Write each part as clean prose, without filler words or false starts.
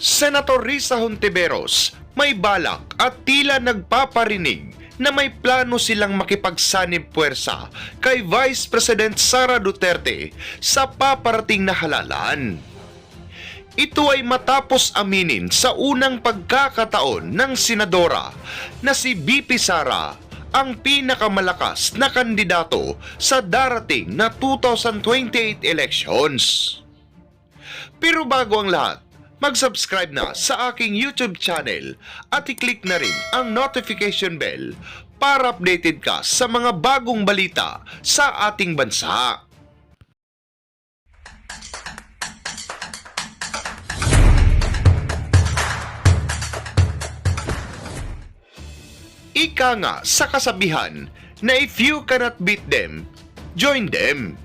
Senator Risa Hontiveros may balak at tila nagpaparinig na may plano silang makipagsanib puwersa kay Vice President Sara Duterte sa paparating na halalan. Ito ay matapos aminin sa unang pagkakataon ng senadora na si BP Sara ang pinakamalakas na kandidato sa darating na 2028 elections. Pero bago ang lahat, mag-subscribe na sa aking YouTube channel at i-click na rin ang notification bell para updated ka sa mga bagong balita sa ating bansa. Ika nga sa kasabihan na if you cannot beat them, join them.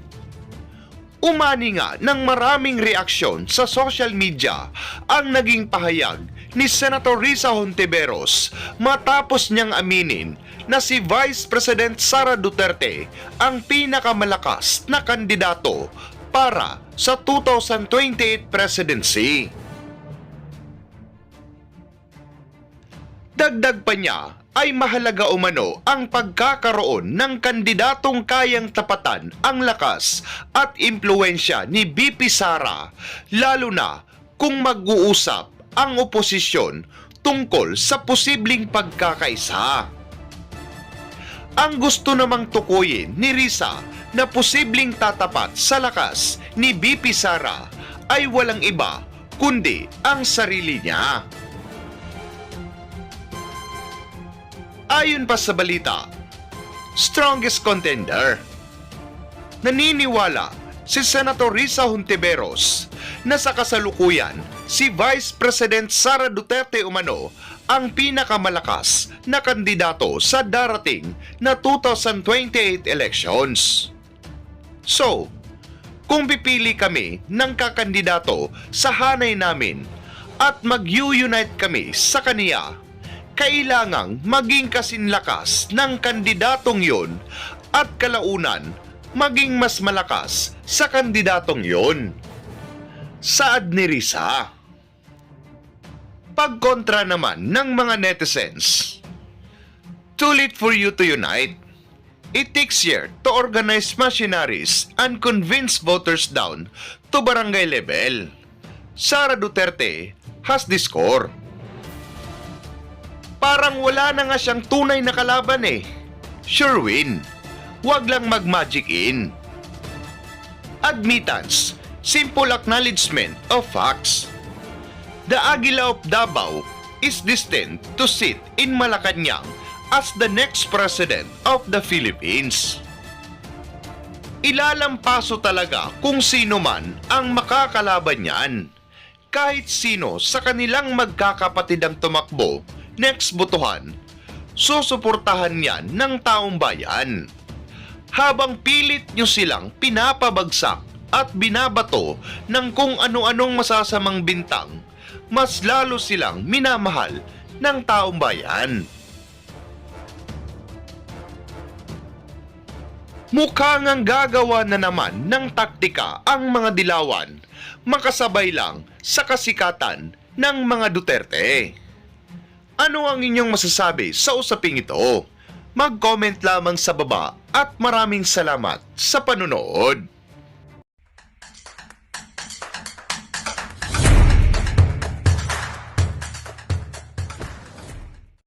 Umani nga ng maraming reaksyon sa social media ang naging pahayag ni Senator Risa Hontiveros matapos niyang aminin na si Vice President Sara Duterte ang pinakamalakas na kandidato para sa 2028 presidency. Dagdag pa niya ay mahalaga umano ang pagkakaroon ng kandidatong kayang tapatan ang lakas at impluensya ni BP Sara, lalo na kung mag-uusap ang oposisyon tungkol sa posibleng pagkakaisa. Ang gusto namang tukuyin ni Risa na posibleng tatapat sa lakas ni BP Sara ay walang iba kundi ang sarili niya. Ayon pa sa balita, strongest contender. Naniniwala si Senator Risa Hontiveros na sa kasalukuyan si Vice President Sara Duterte umano ang pinakamalakas na kandidato sa darating na 2028 elections. So, kung pipili kami ng kakandidato sa hanay namin at mag-unite kami sa kaniya, kailangang maging kasinlakas ng kandidatong yon at kalaunan maging mas malakas sa kandidatong yon. Saad ni Risa. Pagkontra naman ng mga netizens. Too late for you to unite. It takes years to organize machineries and convince voters down to barangay level. Sara Duterte has the score. Parang wala na nga siyang tunay na kalaban eh. Sure win. Huwag lang mag-magic in. Admittance, simple acknowledgement of facts. The Aguila of Davao is destined to sit in Malacanang as the next president of the Philippines. Ilalampaso talaga kung sino man ang makakalaban niyan. Kahit sino sa kanilang magkakapatid ang tumakbo, next botohan, susuportahan yan ng taong bayan. Habang pilit nyo silang pinapabagsak at binabato ng kung ano-anong masasamang bintang, mas lalo silang minamahal ng taong bayan. Mukhang ang gagawa na naman ng taktika ang mga dilawan, makasabay lang sa kasikatan ng mga Duterte. Ano ang inyong masasabi sa usaping ito? Mag-comment lamang sa baba at maraming salamat sa panunood.